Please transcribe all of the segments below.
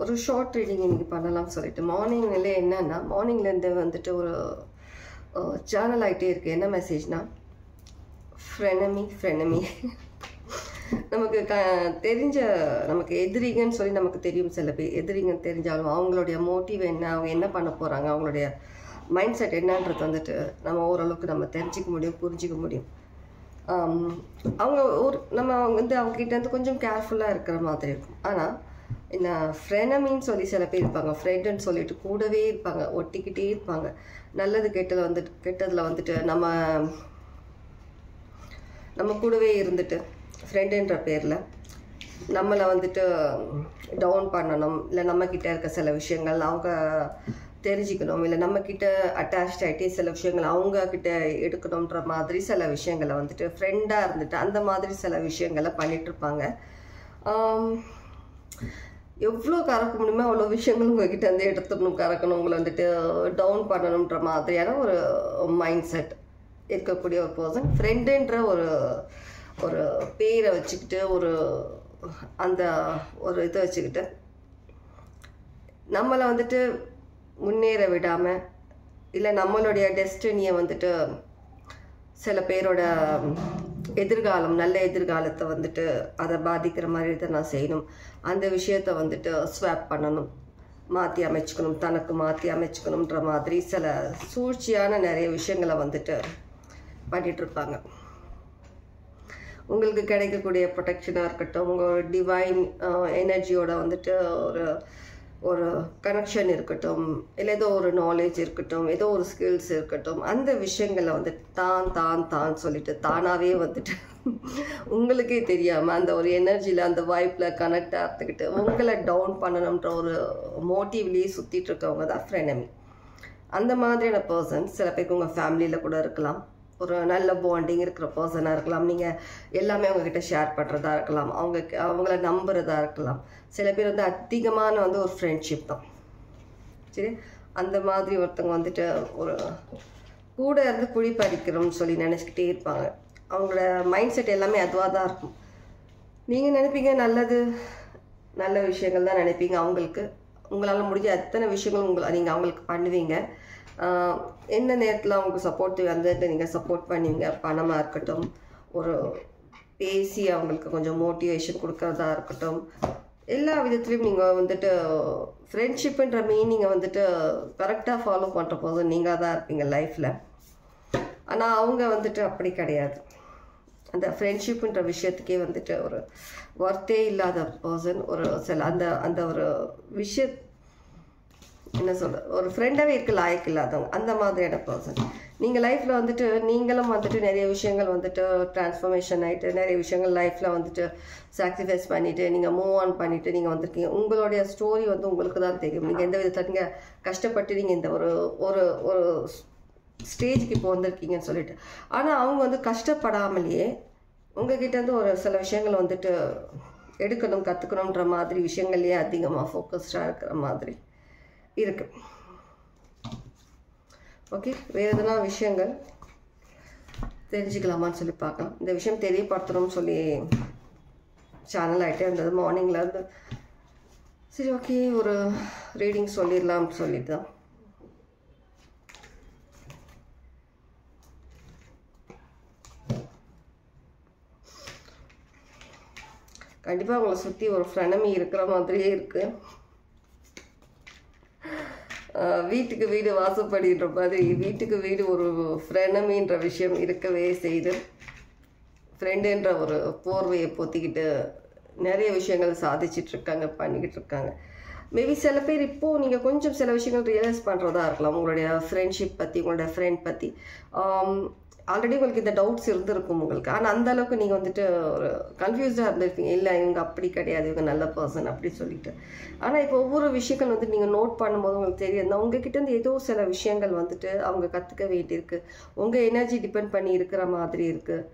ஒரு short reading இன்றைக்கி பண்ணலாம்னு சொல்லிட்டு மார்னிங்லேயே என்னென்னா மார்னிங்லேருந்து வந்துட்டு ஒரு சேனல் ஆகிட்டே இருக்குது. என்ன மெசேஜ்னா ஃப்ரெனமி நமக்கு தெரிஞ்ச நமக்கு எதிரிங்கன்னு சொல்லி நமக்கு தெரியும். சில பேர் எதிரிங்கன்னு தெரிஞ்சாலும் அவங்களுடைய மோட்டிவ் என்ன, அவங்க என்ன பண்ண போகிறாங்க, அவங்களுடைய மைண்ட் செட் என்னன்றது வந்துட்டு நம்ம ஓரளவுக்கு நம்ம தெரிஞ்சிக்க முடியும், புரிஞ்சிக்க முடியும். அவங்க நம்ம அவங்ககிட்ட கொஞ்சம் கேர்ஃபுல்லாக இருக்கிற மாதிரி இருக்கும். ஆனால் என்ன ஃப்ரெனமின்னு சொல்லி சில பேர் இருப்பாங்க, ஃப்ரெண்டுன்னு சொல்லிட்டு கூடவே இருப்பாங்க, ஒட்டிக்கிட்டே இருப்பாங்க. நல்லது கெட்டதில் வந்துட்டு நம்ம கூடவே இருந்துட்டு ஃப்ரெண்டுன்ற பேரில் நம்மளை வந்துட்டு டவுன் பண்ணணும், இல்லை நம்மக்கிட்ட இருக்க சில விஷயங்கள் அவங்க தெரிஞ்சுக்கணும், இல்லை நம்மக்கிட்ட அட்டாச் ஆகிட்டே சில விஷயங்கள் அவங்கக்கிட்ட எடுக்கணுன்ற மாதிரி சில விஷயங்களை வந்துட்டு ஃப்ரெண்டாக இருந்துட்டு அந்த மாதிரி சில விஷயங்களை பண்ணிகிட்ருப்பாங்க. எவ்வளோ கறக்க முடியுமோ அவ்வளோ விஷயங்கள் உங்ககிட்ட வந்து எடுத்துடணும், கறக்கணும், உங்களை வந்துட்டு டவுன் பண்ணணுன்ற மாதிரியான ஒரு மைண்ட் செட் இருக்கக்கூடிய ஒரு பர்சன். ஃப்ரெண்டுன்ற ஒரு பேரை வச்சுக்கிட்டு அந்த ஒரு இதை வச்சுக்கிட்டு நம்மளை வந்துட்டு முன்னேற விடாமல், இல்லை நம்மளுடைய டெஸ்டினியை வந்துட்டு சில பேரோட எதிர்காலம், நல்ல எதிர்காலத்தை வந்துட்டு அதை பாதிக்கிற மாதிரி இதை நான் செய்யணும், அந்த விஷயத்தை வந்துட்டு ஸ்வாப் பண்ணணும், மாற்றி அமைச்சுக்கணும், தனக்கு மாற்றி அமைச்சுக்கணுன்ற மாதிரி சில சூழ்ச்சியான நிறைய விஷயங்களை வந்துட்டு பண்ணிகிட்ருப்பாங்க. உங்களுக்கு கிடைக்கக்கூடிய ப்ரொடெக்ஷனாக இருக்கட்டும், உங்கள் டிவைன் எனர்ஜியோட வந்துட்டு ஒரு கனெக்ஷன் இருக்கட்டும், இல்லை ஏதோ ஒரு நாலேஜ் இருக்கட்டும், ஏதோ ஒரு ஸ்கில்ஸ் இருக்கட்டும், அந்த விஷயங்களை வந்துட்டு தான் சொல்லிட்டு தானாகவே வந்துட்டு உங்களுக்கே தெரியாமல் அந்த ஒரு எனர்ஜியில் அந்த வைப்பில் கனெக்ட் ஆகிட்டுக்கிட்டு உங்களை டவுன் பண்ணணுன்ற ஒரு மோட்டிவ்லேயே சுற்றிட்டு இருக்கவங்க தான் ஃப்ரெனமி. அந்த மாதிரியான பர்சன் சில பேருக்கு உங்கள் ஃபேமிலியில் கூட இருக்கலாம், ஒரு நல்ல பாண்டிங் இருக்கிற பர்சனாக இருக்கலாம், நீங்கள் எல்லாமே அவங்கக்கிட்ட ஷேர் பண்ணுறதா இருக்கலாம், அவங்கள நம்புறதா இருக்கலாம். சில பேர் வந்து அதிகமான ஒரு ஃப்ரெண்ட்ஷிப் தான். சரி, அந்த மாதிரி ஒருத்தவங்க வந்துட்டு ஒரு கூட இருந்து குழி பறிக்கிறோம்னு சொல்லி நினச்சிக்கிட்டே இருப்பாங்க. அவங்களோட மைண்ட் செட் எல்லாமே அதுவாக தான் இருக்கும். நீங்கள் நினைப்பீங்க நல்ல விஷயங்கள் தான் நினைப்பீங்க, உங்களால் முடிஞ்ச அத்தனை விஷயங்கள் நீங்கள் அவங்களுக்கு பண்ணுவீங்க. என்ன நேரத்தில் அவங்களுக்கு சப்போர்ட்டிவ் வந்துட்டு நீங்கள் சப்போர்ட் பண்ணுவீங்க. பணமாக இருக்கட்டும், ஒரு பேசி அவங்களுக்கு கொஞ்சம் மோட்டிவேஷன் கொடுக்கறதா இருக்கட்டும், எல்லா விதத்துலேயும் நீங்கள் வந்துட்டு ஃப்ரெண்ட்ஷிப்புன்ற மீனிங்கை வந்துட்டு கரெக்டாக ஃபாலோ பண்ணுற போதும் நீங்கள் தான் இருப்பீங்க லைஃப்பில். ஆனால் அவங்க வந்துட்டு அப்படி கிடையாது. அந்த ஃப்ரெண்ட்ஷிப்புன்ற விஷயத்துக்கே வந்துட்டு ஒரு ஒர்த்தே இல்லாத பர்சன், அந்த ஒரு என்ன சொல்ற, ஒரு ஃப்ரெண்டாகவே இருக்க லாயக்கு இல்லாதவங்க, அந்த மாதிரியான பர்சன். நீங்கள் லைஃப்பில் வந்துட்டு நீங்களும் வந்துட்டு நிறைய விஷயங்கள் வந்துட்டு டிரான்ஸ்ஃபர்மேஷன் ஆகிட்டு நிறைய விஷயங்கள் லைஃப்பில் வந்துட்டு சாக்ரிஃபைஸ் பண்ணிவிட்டு நீங்கள் மூவ் ஆன் பண்ணிவிட்டு நீங்கள் வந்திருக்கீங்க. உங்களுடைய ஸ்டோரி உங்களுக்கு தான் தெரியும், நீங்கள் எந்த விதத்தில் நீங்கள் கஷ்டப்பட்டு நீங்கள் இந்த ஒரு ஸ்டேஜுக்கு இப்போ வந்திருக்கீங்கன்னு சொல்லிட்டு. ஆனால் அவங்க கஷ்டப்படாமலேயே உங்ககிட்ட ஒரு சில விஷயங்கள் வந்துட்டு எடுக்கணும், கற்றுக்கணுன்ற மாதிரி விஷயங்கள்லேயே அதிகமாக ஃபோக்கஸ்டாக இருக்கிற மாதிரி இருக்கு. ஓகே, வேறு எதனா விஷயங்கள் தெரிஞ்சுக்கலாமான்னு சொல்லி பார்க்கலாம். இந்த விஷயம் தெரியப்படுத்தணும்னு சொல்லி சேனல் ஆகிட்டே இருந்தது மார்னிங்கில் இருந்து. சரி, ஓகே, ஒரு ரீடிங் சொல்லிடலாம்னு சொல்லிட்டு தான். கண்டிப்பாக உங்களை சுற்றி ஒரு ஃப்ரெனமி இருக்கிற மாதிரியே இருக்குது. வீட்டுக்கு வீடு வாசப்படின்ற மாதிரி வீட்டுக்கு வீடு ஒரு ஃப்ரெனமின்ற விஷயம் இருக்கவே செய்து ஃப்ரெண்டுன்ற ஒரு போர்வையை பொத்திக்கிட்டு நிறைய விஷயங்கள் சாதிச்சிட்ருக்காங்க, பண்ணிக்கிட்டு இருக்காங்க. மேபி சில பேர் இப்போது நீங்கள் கொஞ்சம் சில விஷயங்கள் ரியலைஸ் பண்ணுறதா இருக்கலாம். உங்களுடைய ஃப்ரெண்ட்ஷிப் பற்றி, உங்களுடைய ஃப்ரெண்ட் பற்றி ஆல்ரெடி உங்களுக்கு இந்த டவுட்ஸ் இருந்திருக்கும் உங்களுக்கு. ஆனால் அந்த அளவுக்கு நீங்கள் வந்துட்டு ஒரு கன்ஃபியூஸ்டாக இருந்திருப்பீங்க, இல்லை இவங்க அப்படி கிடையாது, இவங்க நல்ல பர்சன் அப்படி சொல்லிட்டு. ஆனால் இப்போ ஒவ்வொரு விஷயங்கள் நீங்கள் நோட் பண்ணும்போது உங்களுக்கு தெரியும், உங்ககிட்டேருந்து ஏதோ சில விஷயங்கள் வந்துட்டு அவங்க கற்றுக்க வேண்டியிருக்கு, உங்கள் எனர்ஜி டிபெண்ட் பண்ணி இருக்கிற மாதிரி இருக்குது.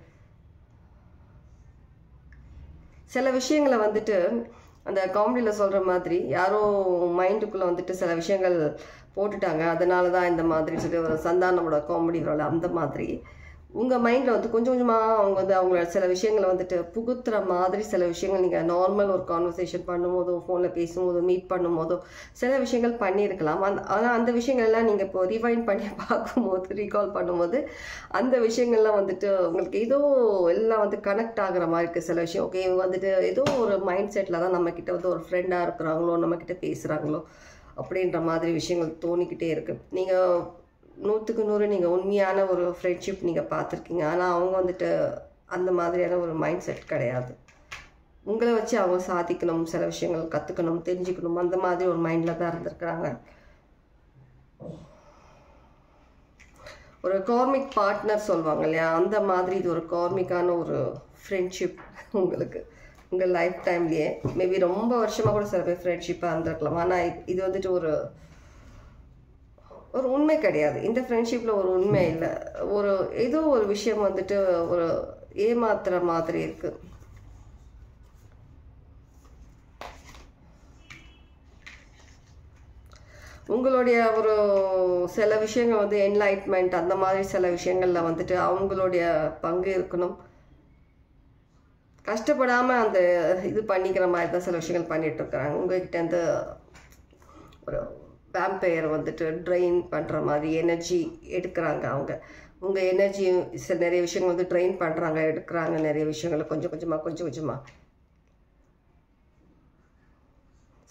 சில விஷயங்களை வந்துட்டு அந்த காமெடியில் சொல்கிற மாதிரி யாரோ மைண்டுக்குள்ளே வந்துட்டு சில விஷயங்கள் போட்டுட்டாங்க, அதனால தான் இந்த மாதிரி சொல்லி ஒரு சந்தானமோட காமெடி வர அந்த மாதிரி உங்கள் மைண்டில் வந்து கொஞ்சம் கொஞ்சமாக அவங்க வந்து அவங்களோட சில விஷயங்களை வந்துட்டு புகுத்துற மாதிரி சில விஷயங்கள் நீங்கள் நார்மல் ஒரு கான்வர்சேஷன் பண்ணும்போதோ ஃபோனில் பேசும்போதோ மீட் பண்ணும்போதோ சில விஷயங்கள் பண்ணியிருக்கலாம். ஆனால் அந்த விஷயங்கள்லாம் நீங்கள் இப்போ ரிவைண்ட் பண்ணி பார்க்கும்போது ரீகால் பண்ணும்போது அந்த விஷயங்கள்லாம் வந்துட்டு உங்களுக்கு ஏதோ எல்லாம் வந்து கனெக்ட் ஆகிற மாதிரி இருக்குது சில விஷயம். ஓகே, இவங்க வந்துட்டு ஏதோ ஒரு மைண்ட் செட்டில் தான் நம்மக்கிட்ட வந்து ஒரு ஃப்ரெண்டாக இருக்கிறாங்களோ நம்மக்கிட்ட பேசுகிறாங்களோ அப்படின்ற மாதிரி விஷயங்கள் தோணிக்கிட்டே இருக்குது. நீங்கள் 100க்கு 100 நீங்கள் உண்மையான ஒரு ஃப்ரெண்ட்ஷிப் நீங்கள் பார்த்துருக்கீங்க. ஆனால் அவங்க வந்துட்டு அந்த மாதிரியான ஒரு மைண்ட் செட் கிடையாது. உங்களை வச்சு அவங்க சாதிக்கணும், சில விஷயங்கள் கற்றுக்கணும், தெரிஞ்சுக்கணும், அந்த மாதிரி ஒரு மைண்டில் தான் இருந்திருக்கிறாங்க. ஒரு கார்மிக் பார்ட்னர் சொல்லுவாங்க இல்லையா, அந்த மாதிரி இது ஒரு கார்மிக்கான ஒரு ஃப்ரெண்ட்ஷிப் உங்களுக்கு உங்கள் லைஃப் டைம்லேயே. மேபி ரொம்ப வருஷமாக கூட சில பேர் ஃப்ரெண்ட்ஷிப்பாக இருந்திருக்கலாம். ஆனால் இது வந்துட்டு ஒரு உண்மை கிடையாது. இந்த ஃப்ரெண்ட்ஷிப்பில் ஒரு உண்மை இல்லை. ஏதோ ஒரு விஷயம் வந்துட்டு ஒரு ஏமாத்துற மாதிரி இருக்குது. உங்களுடைய ஒரு சில விஷயங்கள் வந்து என்லைட்மெண்ட் அந்த மாதிரி சில விஷயங்களில் வந்துட்டு அவங்களுடைய பங்கு இருக்கணும். கஷ்டப்படாமல் அந்த இது பண்ணிக்கிற மாதிரி தான் சில விஷயங்கள் பண்ணிகிட்ருக்குறாங்க. உங்கள்கிட்ட அந்த ஒரு வேம்பயர் வந்துட்டு ட்ரெயின் பண்ணுற மாதிரி எனர்ஜி எடுக்கிறாங்க. அவங்க உங்கள் எனர்ஜி நிறைய விஷயங்கள் வந்து ட்ரெயின் பண்ணுறாங்க, எடுக்கிறாங்க நிறைய விஷயங்களை கொஞ்சம் கொஞ்சமாக.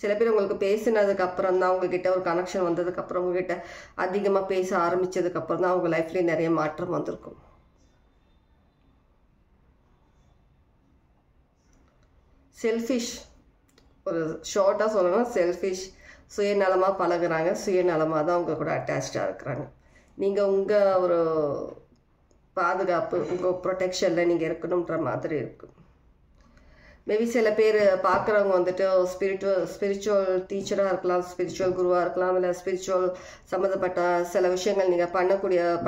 சில பேர் உங்களுக்கு பேசினதுக்கப்புறம் தான் உங்ககிட்ட ஒரு கனெக்ஷன் வந்ததுக்கப்புறம் உங்ககிட்ட அதிகமாக பேச ஆரம்பித்ததுக்கப்புறம் தான் அவங்க லைஃப்லேயே நிறைய மாற்றம் வந்திருக்கும். செல்ஃபிஷ், ஒரு ஷார்ட்டாக சொல்லணும்னா செல்ஃபிஷ், சுயநலமாக பழகுறாங்க, சுயநலமாக தான் உங்கள் கூட அட்டாச்சாக இருக்கிறாங்க. நீங்கள் உங்கள் ஒரு பாதுகாப்பு, உங்கள் ப்ரொடெக்ஷனில் நீங்கள் இருக்கணுன்ற மாதிரி இருக்கும். மேபி சில பேர் பார்க்குறவங்க வந்துட்டு ஸ்பிரிச்சுவல் டீச்சராக இருக்கலாம், ஸ்பிரிச்சுவல் குருவாக இருக்கலாம், இல்லை ஸ்பிரிச்சுவல் சம்மந்தப்பட்ட சில விஷயங்கள் நீங்கள்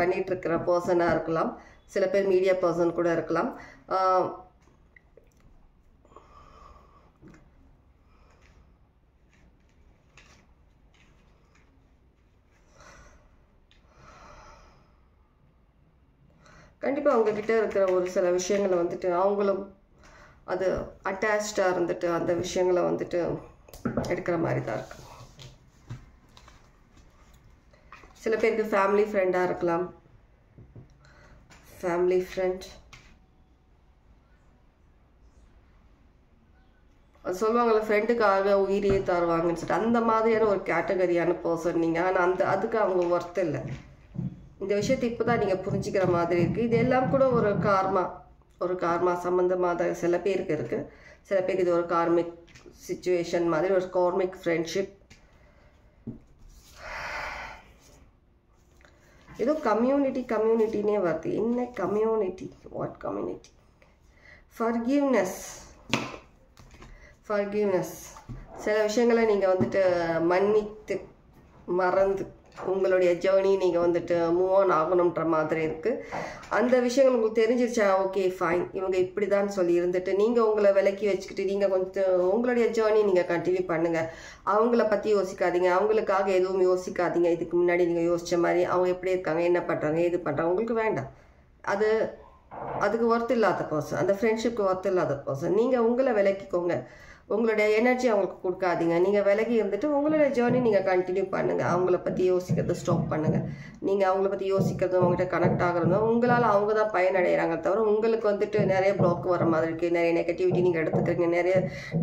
பண்ணிகிட்ருக்கிற பர்சனாக இருக்கலாம். சில பேர் மீடியா பர்சன் கூட இருக்கலாம். கண்டிப்பாக அவங்கக்கிட்ட இருக்கிற ஒரு சில விஷயங்களை வந்துட்டு அவங்களும் அது அட்டாச்சாக இருந்துட்டு அந்த விஷயங்களை வந்துட்டு எடுக்கிற மாதிரி தான் இருக்கு. சில பேருக்கு ஃபேமிலி ஃப்ரெண்டாக இருக்கலாம். ஃபேமிலி ஃப்ரெண்ட் அது சொல்லுவாங்கள்ல, ஃப்ரெண்டுக்காக உயிரியே தருவாங்கன்னு சொல்லிட்டு அந்த மாதிரியான ஒரு கேட்டகரியான பர்சன் நீங்கள். ஆனால் அதுக்கு அவங்க ஒர்த் இல்லை. இந்த விஷயத்தை இப்போ தான் நீங்கள் புரிஞ்சிக்கிற மாதிரி இருக்குது. இது எல்லாம் கூட ஒரு கார்மா சம்மந்தமாக சில பேருக்கு இருக்குது. சில பேருக்கு இது ஒரு கார்மிக் சிச்சுவேஷன் மாதிரி, ஒரு கார்மிக் ஃப்ரெண்ட்ஷிப். ஏதோ கம்யூனிட்டினே வருது. என்ன கம்யூனிட்டி? What community? ஃபர்கிவ்னஸ். சில விஷயங்களை நீங்கள் வந்துட்டு மன்னித்து மறந்து உங்களுடைய ஜேர்னி நீங்கள் வந்துட்டு மூவ் ஆன் ஆகணுன்ற மாதிரி இருக்குது. அந்த விஷயங்கள் உங்களுக்கு தெரிஞ்சிருச்சா? ஓகே ஃபைன், இவங்க இப்படி தான் சொல்லி இருந்துட்டு நீங்கள் உங்களை விலக்கி வச்சுக்கிட்டு நீங்கள் கொஞ்சம் உங்களுடைய ஜேர்னி நீங்கள் கண்டினியூ பண்ணுங்கள். அவங்கள பற்றி யோசிக்காதீங்க, அவங்களுக்காக எதுவும் யோசிக்காதீங்க. இதுக்கு முன்னாடி நீங்கள் யோசித்த மாதிரி அவங்க எப்படி இருக்காங்க, என்ன பண்ணுறாங்க, ஏது பண்ணுறாங்க உங்களுக்கு வேண்டாம். அதுக்கு ஒர்த் இல்லாத பர்சன், அந்த ஃப்ரெண்ட்ஷிப்க்கு ஒர்த் இல்லாத பர்சன். நீங்கள் உங்களை விலக்கிக்கோங்க. உங்களுடைய எனர்ஜி அவங்களுக்கு கொடுக்காதீங்க. நீங்கள் விலகி இருந்துட்டு உங்களுடைய ஜேர்னி நீங்கள் கண்டினியூ பண்ணுங்கள். அவங்கள பற்றி யோசிக்கிறத ஸ்டாப் பண்ணுங்கள். நீங்கள் அவங்கள பற்றி யோசிக்கிறதும் அவங்ககிட்ட கனெக்ட் ஆகிறதும் உங்களால் அவங்க தான் பயனடைகிறாங்க தவிர உங்களுக்கு வந்துட்டு நிறைய பிளாக் வர மாதிரி இருக்குது, நிறைய நெகட்டிவிட்டி நீங்கள் எடுத்துக்கிறீங்க, நிறைய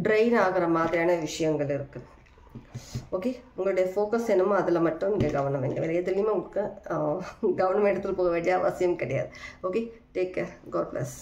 ட்ரெயின் ஆகிற மாதிரியான விஷயங்கள் இருக்குது. ஓகே, உங்களுடைய ஃபோக்கஸ் என்னமோ அதில் மட்டும் நீங்கள் கவனம் வைங்க. வேறு எதுலேயுமே உங்களுக்கு கவனம் எடுத்துகிட்டு போக வேண்டிய அவசியம் கிடையாது. Okay, take care. God plus.